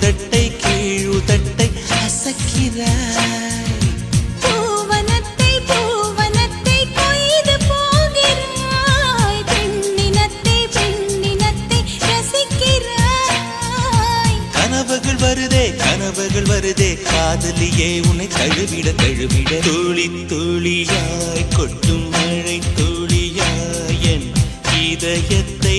மேலுதட்டை கீழுதட்டை அசக்கிறாய். கனவுகள் வருதே காதலியே உன்னை தழுவிட தழுவிட துளி துளியாய் கொட்டும் மழை துளியாய் என் இதயத்தை